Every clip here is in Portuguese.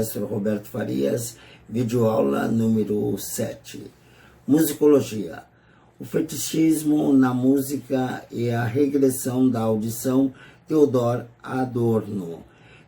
maestro Roberto Farias, videoaula número 7. Musicologia. O fetichismo na música e a regressão da audição, Theodor Adorno.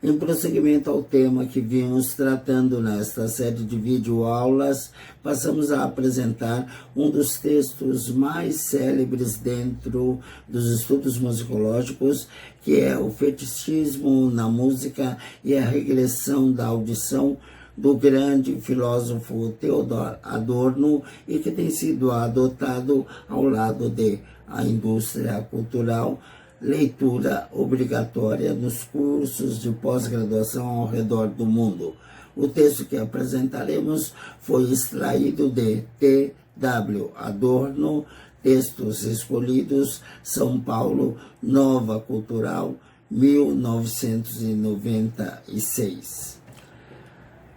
Em prosseguimento ao tema que vimos tratando nesta série de videoaulas, passamos a apresentar um dos textos mais célebres dentro dos estudos musicológicos, que é o fetichismo na música e a regressão da audição, do grande filósofo Theodor Adorno, e que tem sido adotado ao lado da indústria cultural, leitura obrigatória nos cursos de pós-graduação ao redor do mundo. O texto que apresentaremos foi extraído de T.W. Adorno, textos escolhidos, São Paulo, Nova Cultural, 1996.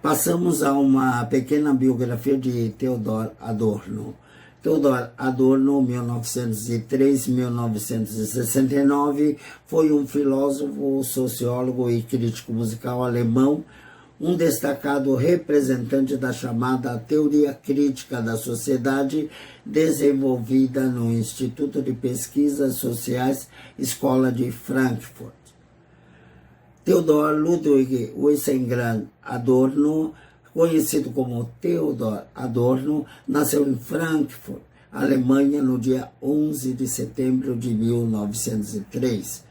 Passamos a uma pequena biografia de Theodor Adorno. Theodor Adorno, 1903-1969, foi um filósofo, sociólogo e crítico musical alemão, um destacado representante da chamada teoria crítica da sociedade, desenvolvida no Instituto de Pesquisas Sociais, Escola de Frankfurt. Theodor Ludwig Wiesengrad Adorno, conhecido como Theodor Adorno, nasceu em Frankfurt, Alemanha, no dia 11 de setembro de 1903.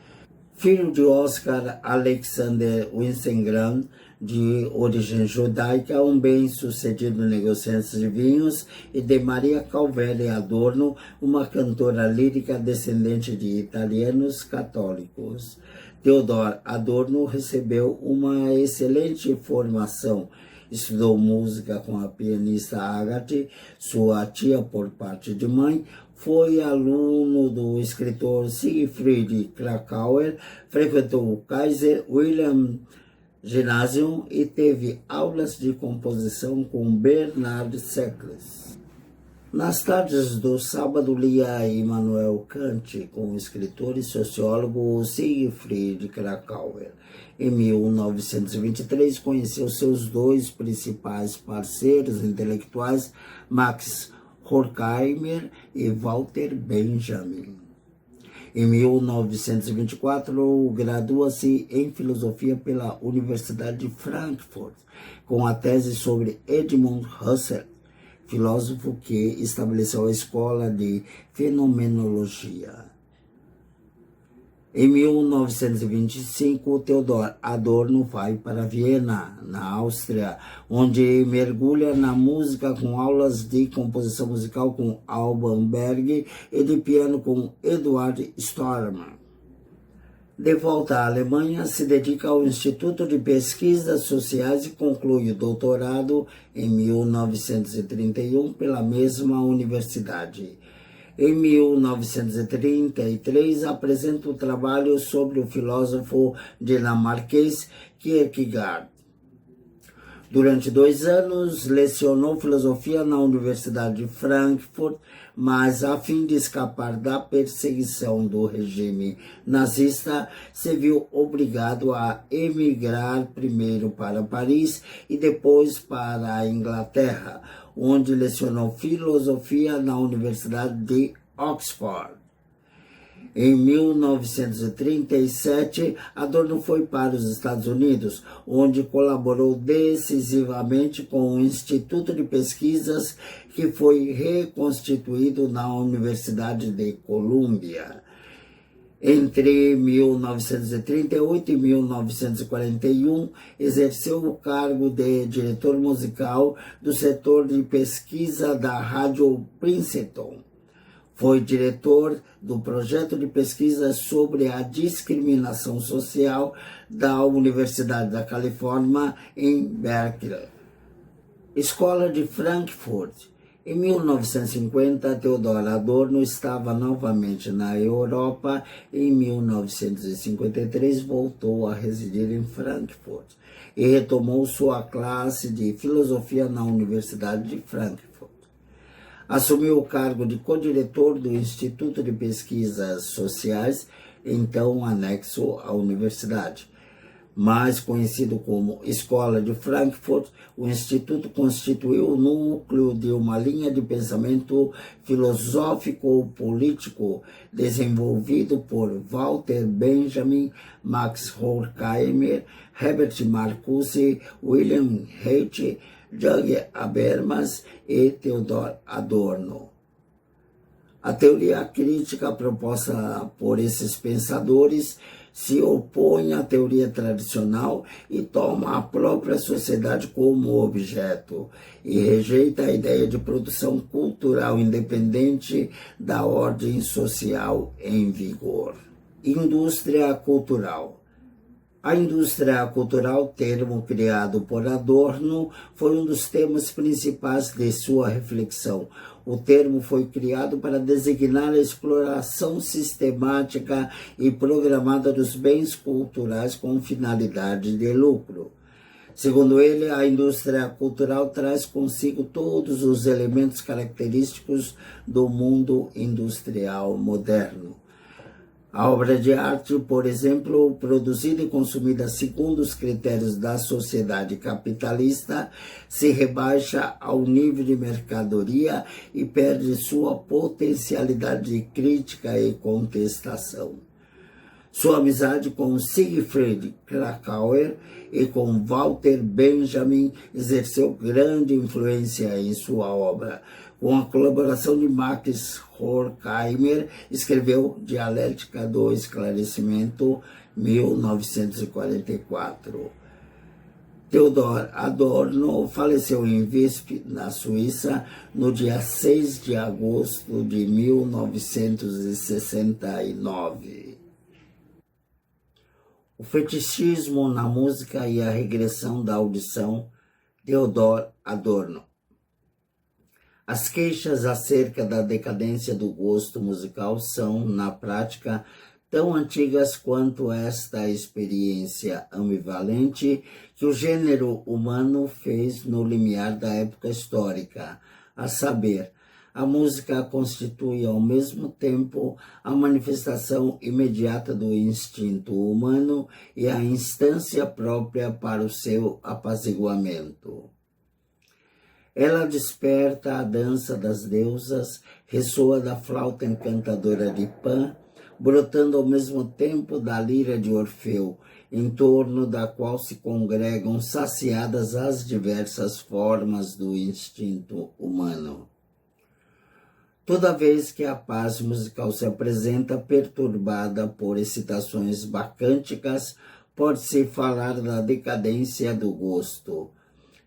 Filho de Oscar Alexander Wiesengrad, de origem judaica, um bem-sucedido negociante de vinhos, e de Maria Calvelli Adorno, uma cantora lírica descendente de italianos católicos. Theodor Adorno recebeu uma excelente formação. Estudou música com a pianista Agathe, sua tia por parte de mãe, foi aluno do escritor Siegfried Kracauer, frequentou o Kaiser Wilhelm Gymnasium e teve aulas de composição com Bernard Sekles. Nas tardes do sábado, lia Immanuel Kant com o escritor e sociólogo Siegfried Kracauer. Em 1923, conheceu seus dois principais parceiros intelectuais, Max Horkheimer e Walter Benjamin. Em 1924, gradua-se em filosofia pela Universidade de Frankfurt, com a tese sobre Edmund Husserl, filósofo que estabeleceu a escola de fenomenologia. Em 1925, Theodor Adorno vai para Viena, na Áustria, onde mergulha na música com aulas de composição musical com Alban Berg e de piano com Eduard Storm. De volta à Alemanha, se dedica ao Instituto de Pesquisas Sociais e conclui o doutorado em 1931 pela mesma universidade. Em 1933, apresenta o trabalho sobre o filósofo dinamarquês Kierkegaard. Durante 2 anos, lecionou filosofia na Universidade de Frankfurt, mas a fim de escapar da perseguição do regime nazista, se viu obrigado a emigrar primeiro para Paris e depois para a Inglaterra, onde lecionou filosofia na Universidade de Oxford. Em 1937, Adorno foi para os Estados Unidos, onde colaborou decisivamente com o Instituto de Pesquisas, que foi reconstituído na Universidade de Colômbia. Entre 1938 e 1941, exerceu o cargo de diretor musical do setor de pesquisa da Rádio Princeton. Foi diretor do projeto de pesquisa sobre a discriminação social da Universidade da Califórnia em Berkeley. Escola de Frankfurt. Em 1950, Theodor Adorno estava novamente na Europa e em 1953 voltou a residir em Frankfurt e retomou sua classe de filosofia na Universidade de Frankfurt. Assumiu o cargo de co-diretor do Instituto de Pesquisas Sociais, então anexo à universidade. Mais conhecido como Escola de Frankfurt, o Instituto constituiu o núcleo de uma linha de pensamento filosófico-político desenvolvido por Walter Benjamin, Max Horkheimer, Herbert Marcuse, William Reich, Jürgen Habermas e Theodor Adorno. A teoria crítica proposta por esses pensadores se opõe à teoria tradicional e toma a própria sociedade como objeto, e rejeita a ideia de produção cultural independente da ordem social em vigor. Indústria cultural. A indústria cultural, termo criado por Adorno, foi um dos temas principais de sua reflexão. O termo foi criado para designar a exploração sistemática e programada dos bens culturais com finalidade de lucro. Segundo ele, a indústria cultural traz consigo todos os elementos característicos do mundo industrial moderno. A obra de arte, por exemplo, produzida e consumida segundo os critérios da sociedade capitalista, se rebaixa ao nível de mercadoria e perde sua potencialidade de crítica e contestação. Sua amizade com Siegfried Kracauer e com Walter Benjamin exerceu grande influência em sua obra. Com a colaboração de Max Horkheimer, escreveu Dialética do Esclarecimento, 1944. Theodor Adorno faleceu em Visp, na Suíça, no dia 6 de agosto de 1969. O fetichismo na música e a regressão da audição, Theodor Adorno. As queixas acerca da decadência do gosto musical são, na prática, tão antigas quanto esta experiência ambivalente que o gênero humano fez no limiar da época histórica, a saber, a música constitui ao mesmo tempo a manifestação imediata do instinto humano e a instância própria para o seu apaziguamento. Ela desperta a dança das deusas, ressoa da flauta encantadora de Pan, brotando ao mesmo tempo da lira de Orfeu, em torno da qual se congregam saciadas as diversas formas do instinto humano. Toda vez que a paz musical se apresenta perturbada por excitações bacânticas, pode-se falar da decadência do gosto.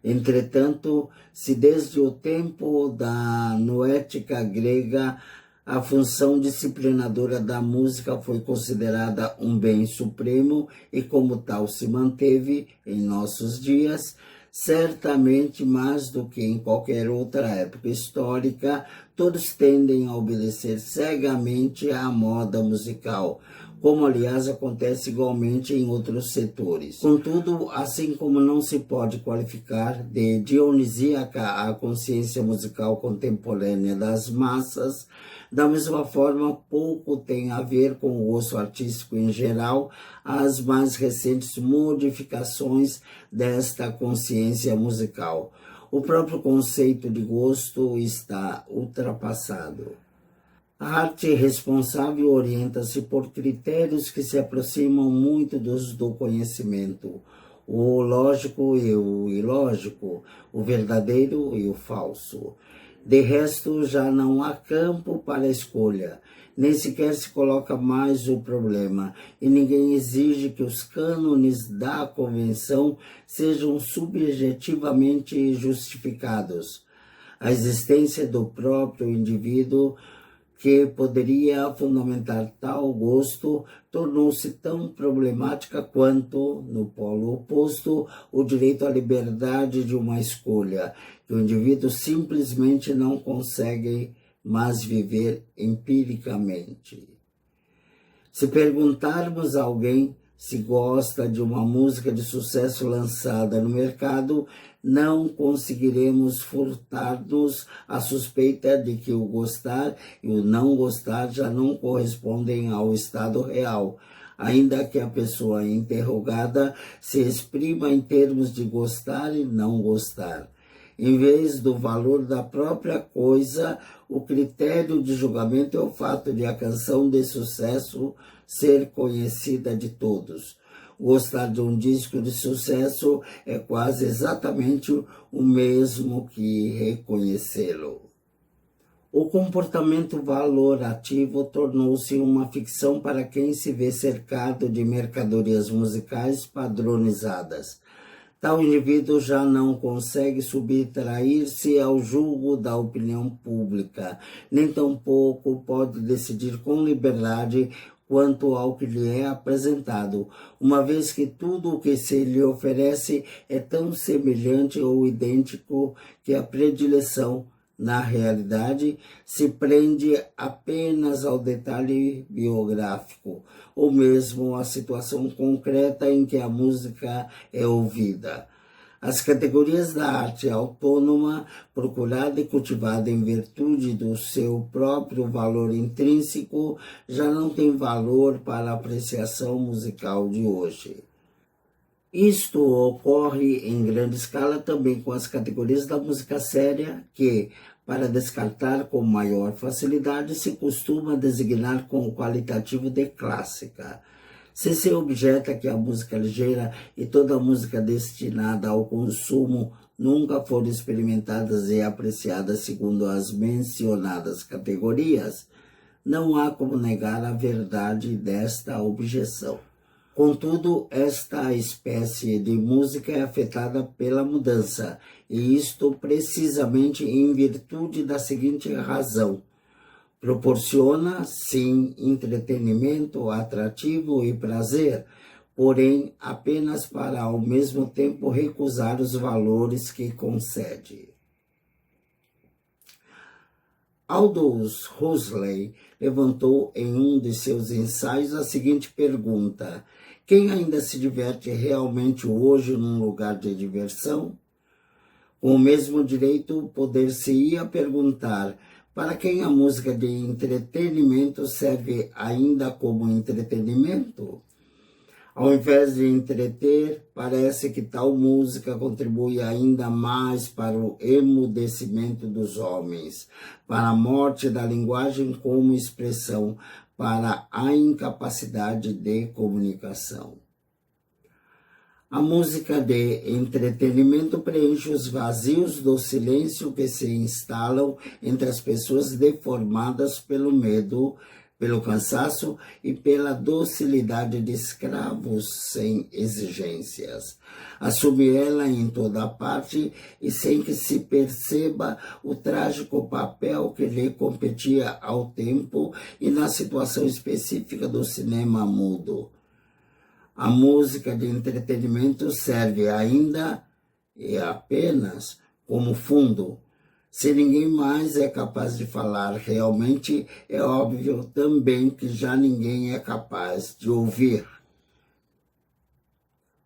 Entretanto, se desde o tempo da noética grega a função disciplinadora da música foi considerada um bem supremo e como tal se manteve em nossos dias, certamente mais do que em qualquer outra época histórica, todos tendem a obedecer cegamente à moda musical, como aliás acontece igualmente em outros setores. Contudo, assim como não se pode qualificar de dionisíaca a consciência musical contemporânea das massas, da mesma forma pouco tem a ver com o gosto artístico em geral as mais recentes modificações desta consciência musical. O próprio conceito de gosto está ultrapassado. A arte responsável orienta-se por critérios que se aproximam muito dos do conhecimento, o lógico e o ilógico, o verdadeiro e o falso. De resto, já não há campo para a escolha, nem sequer se coloca mais o problema, e ninguém exige que os cânones da convenção sejam subjetivamente justificados. A existência do próprio indivíduo que poderia fundamentar tal gosto, tornou-se tão problemática quanto, no polo oposto, o direito à liberdade de uma escolha, que o indivíduo simplesmente não consegue mais viver empiricamente. Se perguntarmos a alguém se gosta de uma música de sucesso lançada no mercado, não conseguiremos furtar-nos a suspeita de que o gostar e o não gostar já não correspondem ao estado real. ainda que a pessoa interrogada se exprima em termos de gostar e não gostar. Em vez do valor da própria coisa, o critério de julgamento é o fato de a canção de sucesso ser conhecida de todos. Gostar de um disco de sucesso é quase exatamente o mesmo que reconhecê-lo. O comportamento valorativo tornou-se uma ficção para quem se vê cercado de mercadorias musicais padronizadas. Tal indivíduo já não consegue subtrair-se ao julgo da opinião pública, nem tampouco pode decidir com liberdade quanto ao que lhe é apresentado, uma vez que tudo o que se lhe oferece é tão semelhante ou idêntico que a predileção, na realidade, se prende apenas ao detalhe biográfico, ou mesmo à situação concreta em que a música é ouvida. As categorias da arte autônoma, procurada e cultivada em virtude do seu próprio valor intrínseco, já não têm valor para a apreciação musical de hoje. Isto ocorre em grande escala também com as categorias da música séria, que, para descartar com maior facilidade, se costuma designar com o qualitativo de clássica. Se objeta que a música ligeira e toda a música destinada ao consumo nunca foram experimentadas e apreciadas segundo as mencionadas categorias, não há como negar a verdade desta objeção. Contudo, esta espécie de música é afetada pela mudança, e isto precisamente em virtude da seguinte razão. Proporciona, sim, entretenimento, atrativo e prazer, porém apenas para ao mesmo tempo recusar os valores que concede. Aldous Huxley levantou em um de seus ensaios a seguinte pergunta: quem ainda se diverte realmente hoje num lugar de diversão? Com o mesmo direito, poder-se-ia perguntar: para quem a música de entretenimento serve ainda como entretenimento? Ao invés de entreter, parece que tal música contribui ainda mais para o emudecimento dos homens, para a morte da linguagem como expressão, para a incapacidade de comunicação. A música de entretenimento preenche os vazios do silêncio que se instalam entre as pessoas deformadas pelo medo, pelo cansaço e pela docilidade de escravos sem exigências. Assume ela em toda parte e sem que se perceba o trágico papel que lhe competia ao tempo e na situação específica do cinema mudo. A música de entretenimento serve ainda e apenas como fundo. Se ninguém mais é capaz de falar realmente, é óbvio também que já ninguém é capaz de ouvir.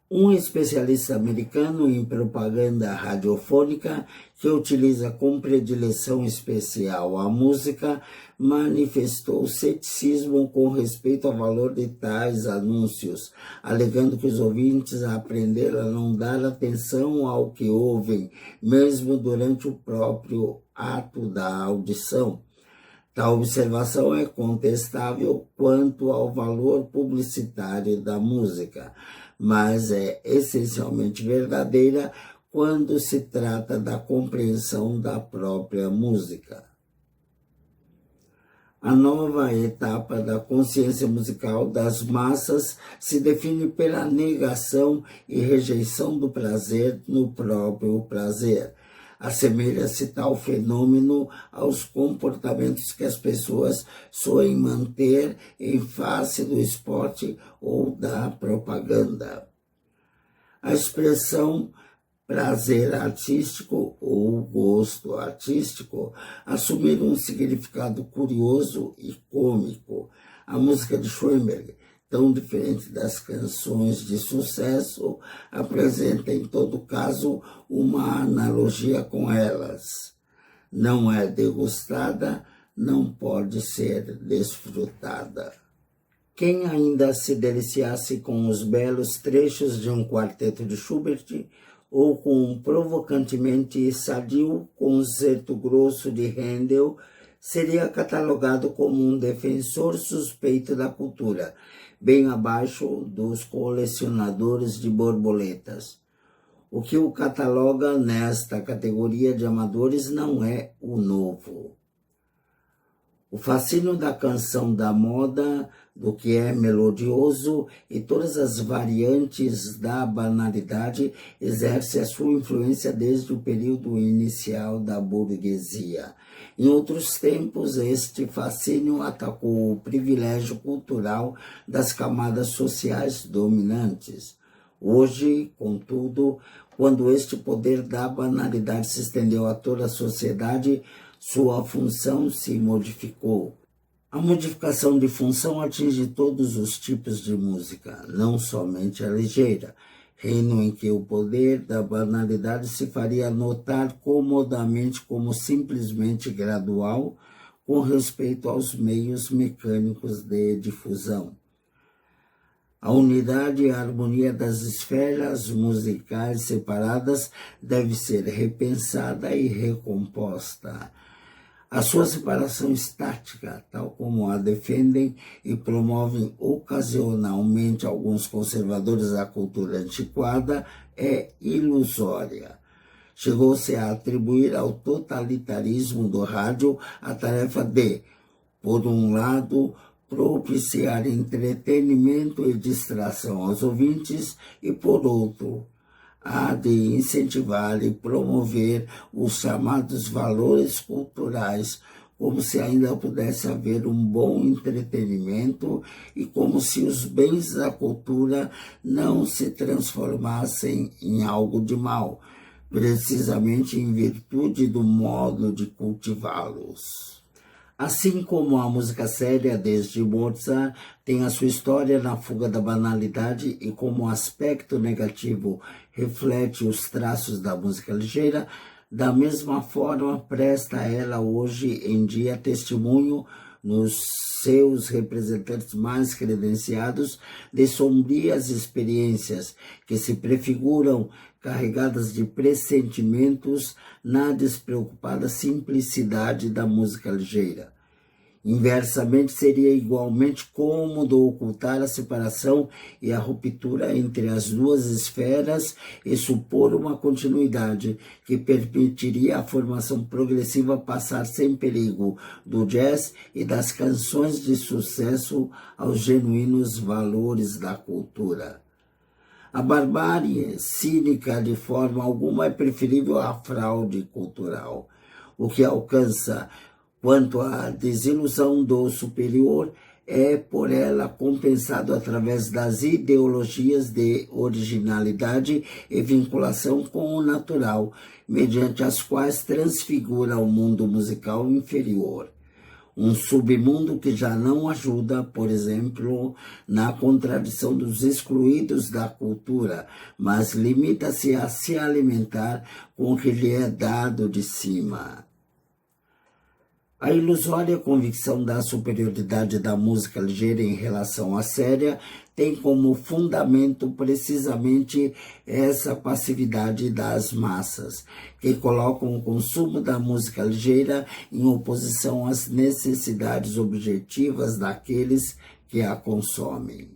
Um especialista americano em propaganda radiofônica, que utiliza com predileção especial a música, manifestou ceticismo com respeito ao valor de tais anúncios, alegando que os ouvintes aprenderam a não dar atenção ao que ouvem, mesmo durante o próprio ato da audição. Tal observação é contestável quanto ao valor publicitário da música, mas é essencialmente verdadeira quando se trata da compreensão da própria música. A nova etapa da consciência musical das massas se define pela negação e rejeição do prazer no próprio prazer. Assemelha-se tal fenômeno aos comportamentos que as pessoas soem manter em face do esporte ou da propaganda. A expressão prazer artístico ou gosto artístico assumiram um significado curioso e cômico. A música de Schoenberg, tão diferente das canções de sucesso, apresenta em todo caso uma analogia com elas. Não é degustada, não pode ser desfrutada. Quem ainda se deliciasse com os belos trechos de um quarteto de Schubert ou com um provocantemente sadio concerto grosso de Handel, seria catalogado como um defensor suspeito da cultura, bem abaixo dos colecionadores de borboletas. O que o cataloga nesta categoria de amadores não é o novo. O fascínio da canção da moda, do que é melodioso e todas as variantes da banalidade exerce a sua influência desde o período inicial da burguesia. Em outros tempos, este fascínio atacou o privilégio cultural das camadas sociais dominantes. Hoje, contudo, quando este poder da banalidade se estendeu a toda a sociedade, sua função se modificou. A modificação de função atinge todos os tipos de música, não somente a ligeira, reino em que o poder da banalidade se faria notar comodamente como simplesmente gradual com respeito aos meios mecânicos de difusão. A unidade e a harmonia das esferas musicais separadas deve ser repensada e recomposta. A sua separação estática, tal como a defendem e promovem ocasionalmente alguns conservadores da cultura antiquada, é ilusória. Chegou-se a atribuir ao totalitarismo do rádio a tarefa de, por um lado, propiciar entretenimento e distração aos ouvintes e, por outro, há de incentivar e promover os chamados valores culturais, como se ainda pudesse haver um bom entretenimento e como se os bens da cultura não se transformassem em algo de mal, precisamente em virtude do modo de cultivá-los. Assim como a música séria, desde Mozart, tem a sua história na fuga da banalidade e como aspecto negativo reflete os traços da música ligeira, da mesma forma presta ela hoje em dia testemunho nos seus representantes mais credenciados de sombrias experiências que se prefiguram carregadas de pressentimentos na despreocupada simplicidade da música ligeira. Inversamente, seria igualmente cômodo ocultar a separação e a ruptura entre as duas esferas e supor uma continuidade que permitiria a formação progressiva passar sem perigo do jazz e das canções de sucesso aos genuínos valores da cultura. A barbárie cínica de forma alguma é preferível à fraude cultural. O que alcança quanto à desilusão do superior é por ela compensado através das ideologias de originalidade e vinculação com o natural, mediante as quais transfigura o mundo musical inferior. Um submundo que já não ajuda, por exemplo, na contradição dos excluídos da cultura, mas limita-se a se alimentar com o que lhe é dado de cima. A ilusória convicção da superioridade da música ligeira em relação à séria tem como fundamento precisamente essa passividade das massas, que colocam o consumo da música ligeira em oposição às necessidades objetivas daqueles que a consomem.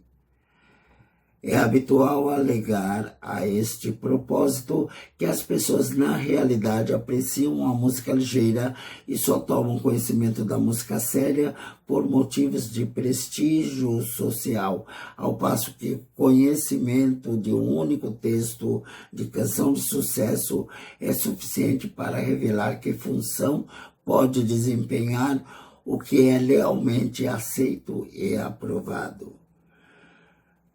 É habitual alegar a este propósito que as pessoas na realidade apreciam a música ligeira e só tomam conhecimento da música séria por motivos de prestígio social, ao passo que conhecimento de um único texto de canção de sucesso é suficiente para revelar que função pode desempenhar o que é lealmente aceito e aprovado.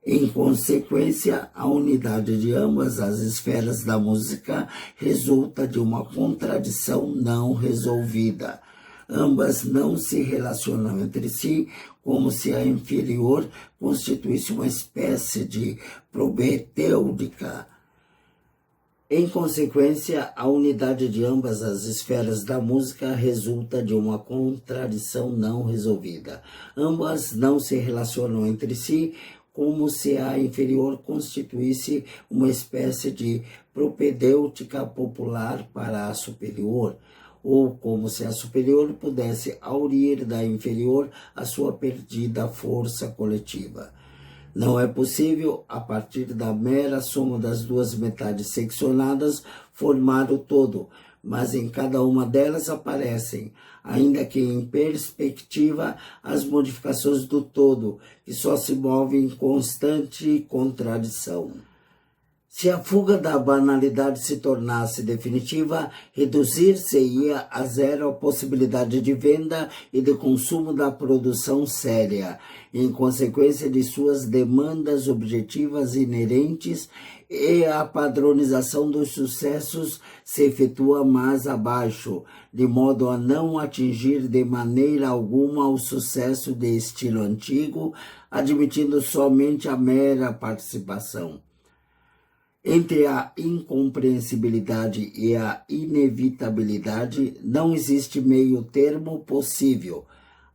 Em consequência, a unidade de ambas as esferas da música resulta de uma contradição não resolvida. Ambas não se relacionam entre si, como se a inferior constituísse uma espécie de propedêutica Em consequência, a unidade de ambas as esferas da música resulta de uma contradição não resolvida. Ambas não se relacionam entre si, como se a inferior constituísse uma espécie de propedêutica popular para a superior, ou como se a superior pudesse aurir da inferior a sua perdida força coletiva. Não é possível, a partir da mera soma das duas metades seccionadas, formar o todo, mas em cada uma delas aparecem, ainda que em perspectiva, as modificações do todo, que só se movem em constante contradição. Se a fuga da banalidade se tornasse definitiva, reduzir-se-ia a zero a possibilidade de venda e de consumo da produção séria, em consequência de suas demandas objetivas inerentes, e a padronização dos sucessos se efetua mais abaixo, de modo a não atingir de maneira alguma o sucesso de estilo antigo, admitindo somente a mera participação. Entre a incompreensibilidade e a inevitabilidade não existe meio termo possível.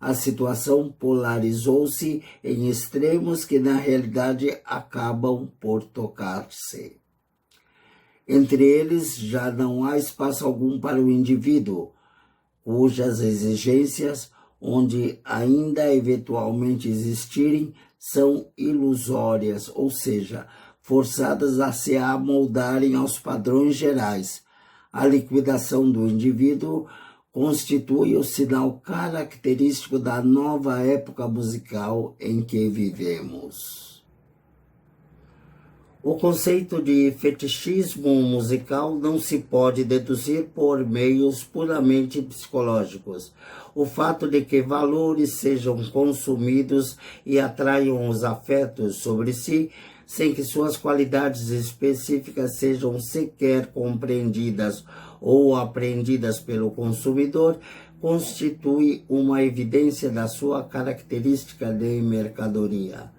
A situação polarizou-se em extremos que na realidade acabam por tocar-se. Entre eles já não há espaço algum para o indivíduo, cujas exigências, onde ainda eventualmente existirem, são ilusórias, ou seja, forçadas a se amoldarem aos padrões gerais. A liquidação do indivíduo constitui o sinal característico da nova época musical em que vivemos. O conceito de fetichismo musical não se pode deduzir por meios puramente psicológicos. O fato de que valores sejam consumidos e atraiam os afetos sobre si, sem que suas qualidades específicas sejam sequer compreendidas ou apreendidas pelo consumidor, constitui uma evidência da sua característica de mercadoria.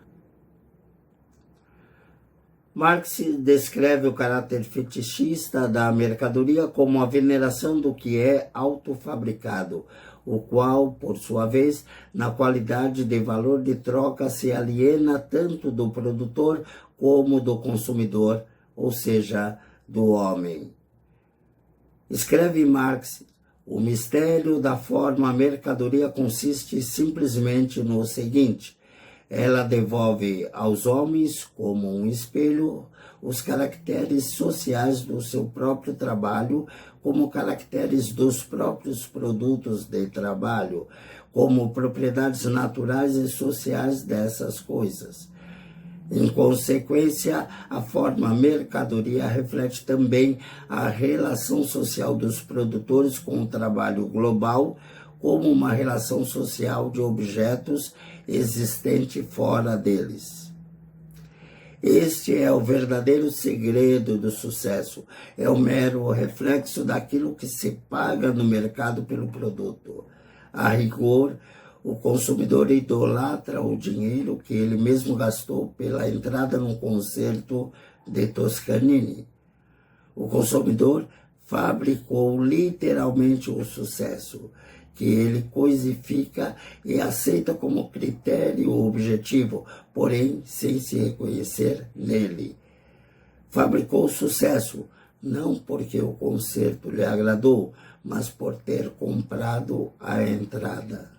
Marx descreve o caráter fetichista da mercadoria como a veneração do que é autofabricado, o qual, por sua vez, na qualidade de valor de troca, se aliena tanto do produtor como do consumidor, ou seja, do homem. Escreve Marx: o mistério da forma mercadoria consiste simplesmente no seguinte: ela devolve aos homens, como um espelho, os caracteres sociais do seu próprio trabalho, como caracteres dos próprios produtos de trabalho, como propriedades naturais e sociais dessas coisas. Em consequência, a forma mercadoria reflete também a relação social dos produtores com o trabalho global, como uma relação social de objetos existente fora deles. Este é o verdadeiro segredo do sucesso. É o mero reflexo daquilo que se paga no mercado pelo produto. A rigor, o consumidor idolatra o dinheiro que ele mesmo gastou pela entrada num concerto de Toscanini. O consumidor fabricou literalmente o sucesso, que ele coisifica e aceita como critério objetivo, porém sem se reconhecer nele. Fabricou sucesso, não porque o concerto lhe agradou, mas por ter comprado a entrada.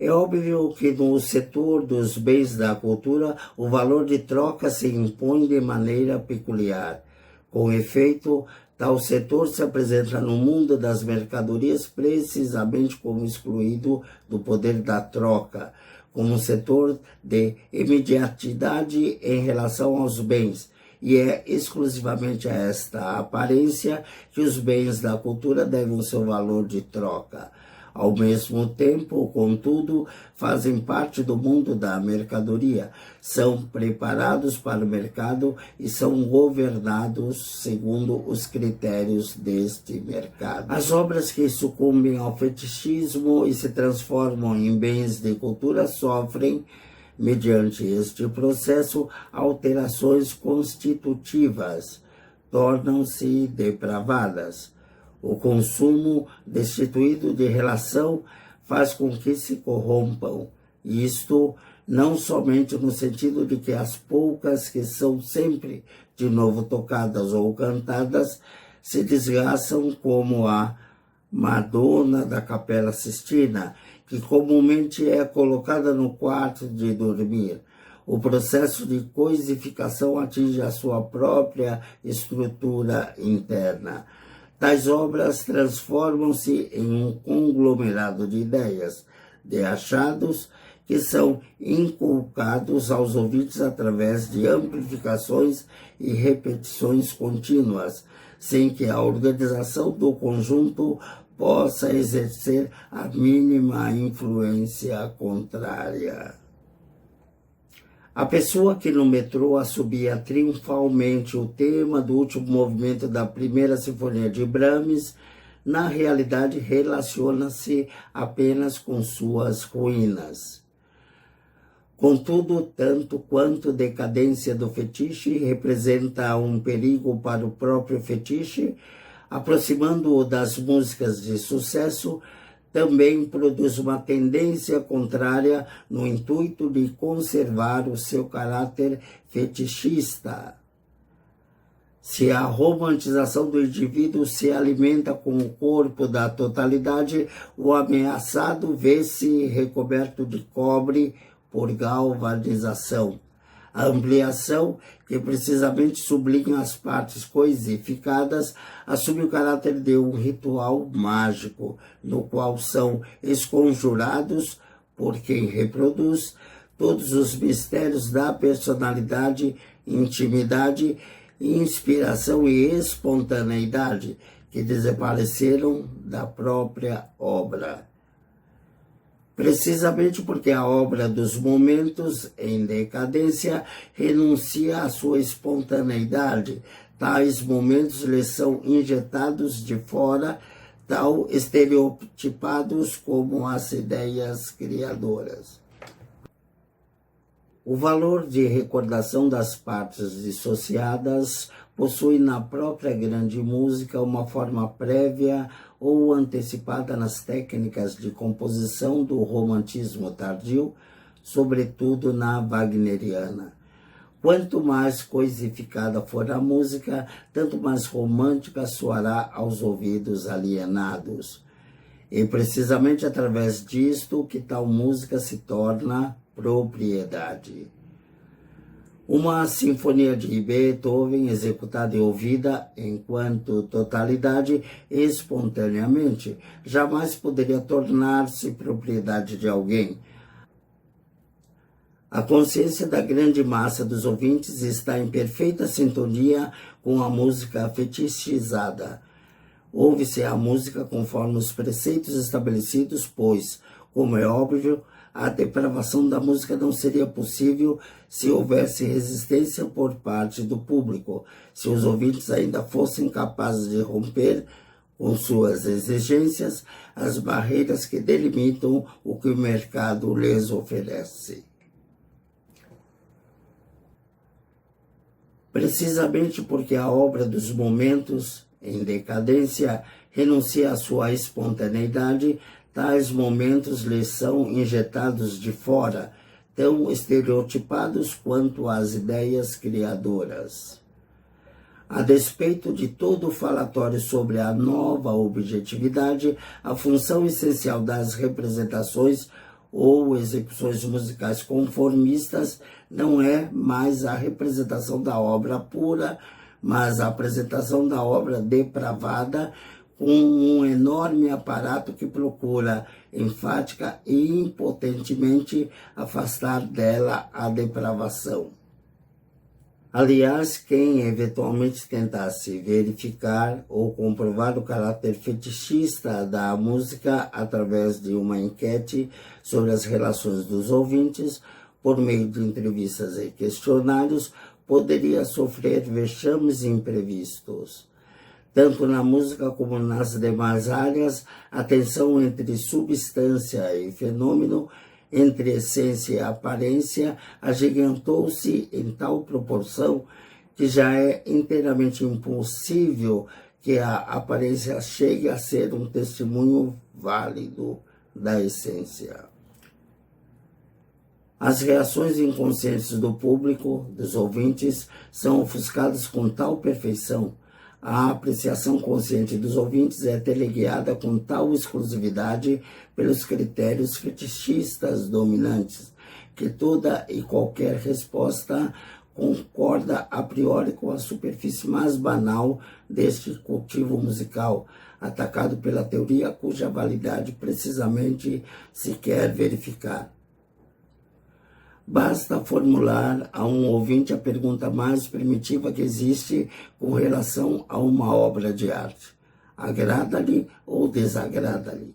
É óbvio que no setor dos bens da cultura, o valor de troca se impõe de maneira peculiar. Com efeito, tal setor se apresenta no mundo das mercadorias precisamente como excluído do poder da troca, como um setor de imediatidade em relação aos bens, e é exclusivamente a esta aparência que os bens da cultura devem o seu valor de troca. Ao mesmo tempo, contudo, fazem parte do mundo da mercadoria, são preparados para o mercado e são governados segundo os critérios deste mercado. As obras que sucumbem ao fetichismo e se transformam em bens de cultura sofrem, mediante este processo, alterações constitutivas. tornam-se depravadas. O consumo destituído de relação faz com que se corrompam. Isto não somente no sentido de que as poucas que são sempre de novo tocadas ou cantadas se desgraçam, como a Madonna da Capela Sistina, que comumente é colocada no quarto de dormir. O processo de coisificação atinge a sua própria estrutura interna. Tais obras transformam-se em um conglomerado de ideias, de achados, que são inculcados aos ouvintes através de amplificações e repetições contínuas, sem que a organização do conjunto possa exercer a mínima influência contrária. A pessoa que no metrô assobia triunfalmente o tema do último movimento da primeira sinfonia de Brahms, na realidade relaciona-se apenas com suas ruínas. Contudo, tanto quanto decadência do fetiche representa um perigo para o próprio fetiche, aproximando-o das músicas de sucesso, também produz uma tendência contrária no intuito de conservar o seu caráter fetichista. Se a romantização do indivíduo se alimenta com o corpo da totalidade, o ameaçado vê-se recoberto de cobre por galvanização. A ampliação, que precisamente sublinha as partes coisificadas, assume o caráter de um ritual mágico, no qual são esconjurados, por quem reproduz, todos os mistérios da personalidade, intimidade, inspiração e espontaneidade, que desapareceram da própria obra. Precisamente porque a obra dos momentos em decadência renuncia à sua espontaneidade, tais momentos lhes são injetados de fora, tal estereotipados como as ideias criadoras. O valor de recordação das partes dissociadas possui na própria grande música uma forma prévia ou antecipada nas técnicas de composição do romantismo tardio, sobretudo na wagneriana. Quanto mais coisificada for a música, tanto mais romântica soará aos ouvidos alienados. E precisamente através disto que tal música se torna propriedade. Uma sinfonia de Beethoven, executada e ouvida enquanto totalidade, espontaneamente, jamais poderia tornar-se propriedade de alguém. A consciência da grande massa dos ouvintes está em perfeita sintonia com a música fetichizada. Ouve-se a música conforme os preceitos estabelecidos, pois, como é óbvio, a depravação da música não seria possível se houvesse resistência por parte do público, se os ouvintes ainda fossem capazes de romper com suas exigências as barreiras que delimitam o que o mercado lhes oferece. Precisamente porque a obra dos momentos em decadência renuncia à sua espontaneidade, tais momentos lhes são injetados de fora, tão estereotipados quanto as ideias criadoras. A despeito de todo o falatório sobre a nova objetividade, a função essencial das representações ou execuções musicais conformistas não é mais a representação da obra pura, mas a apresentação da obra depravada, com um enorme aparato que procura, enfática e impotentemente, afastar dela a depravação. Aliás, quem eventualmente tentasse verificar ou comprovar o caráter fetichista da música através de uma enquete sobre as relações dos ouvintes, por meio de entrevistas e questionários, poderia sofrer vexames imprevistos. Tanto na música como nas demais áreas, a tensão entre substância e fenômeno, entre essência e aparência, agigantou-se em tal proporção que já é inteiramente impossível que a aparência chegue a ser um testemunho válido da essência. As reações inconscientes do público, dos ouvintes, são ofuscadas com tal perfeição. A apreciação consciente dos ouvintes é teleguiada com tal exclusividade pelos critérios fetichistas dominantes, que toda e qualquer resposta concorda a priori com a superfície mais banal deste cultivo musical, atacado pela teoria cuja validade precisamente se quer verificar. Basta formular a um ouvinte a pergunta mais primitiva que existe com relação a uma obra de arte: agrada-lhe ou desagrada-lhe?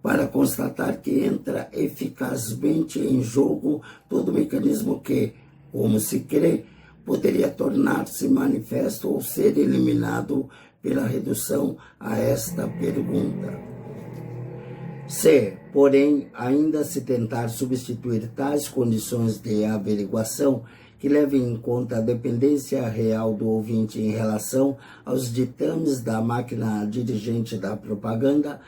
Para constatar que entra eficazmente em jogo todo mecanismo que, como se crê, poderia tornar-se manifesto ou ser eliminado pela redução a esta pergunta. Se, porém, ainda se tentar substituir tais condições de averiguação que levem em conta a dependência real do ouvinte em relação aos ditames da máquina dirigente da propaganda,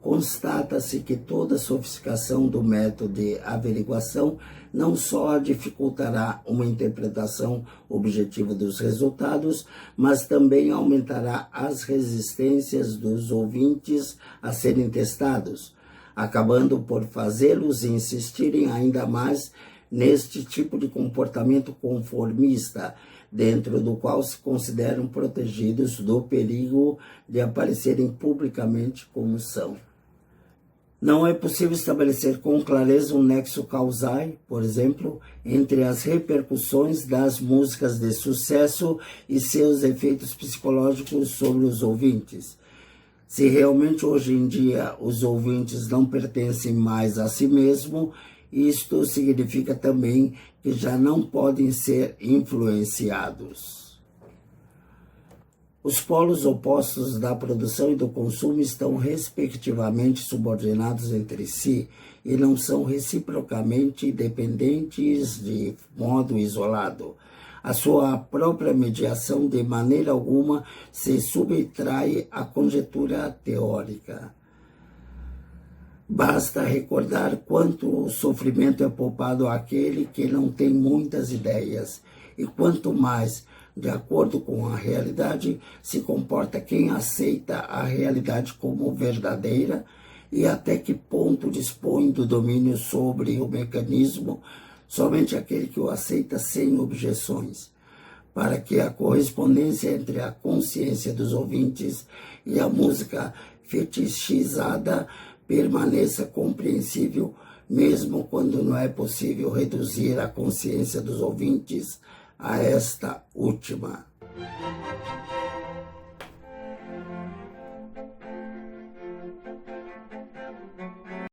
constata-se que toda sofisticação do método de averiguação não só dificultará uma interpretação objetiva dos resultados, mas também aumentará as resistências dos ouvintes a serem testados, acabando por fazê-los insistirem ainda mais neste tipo de comportamento conformista, dentro do qual se consideram protegidos do perigo de aparecerem publicamente como são. Não é possível estabelecer com clareza um nexo causal, por exemplo, entre as repercussões das músicas de sucesso e seus efeitos psicológicos sobre os ouvintes. Se realmente hoje em dia os ouvintes não pertencem mais a si mesmo, isto significa também que já não podem ser influenciados. Os polos opostos da produção e do consumo estão respectivamente subordinados entre si e não são reciprocamente dependentes de modo isolado. A sua própria mediação de maneira alguma se subtrai à conjectura teórica. Basta recordar quanto sofrimento é poupado àquele que não tem muitas ideias, e quanto mais, de acordo com a realidade, se comporta quem aceita a realidade como verdadeira e até que ponto dispõe do domínio sobre o mecanismo somente aquele que o aceita sem objeções, para que a correspondência entre a consciência dos ouvintes e a música fetichizada permaneça compreensível, mesmo quando não é possível reduzir a consciência dos ouvintes a esta última.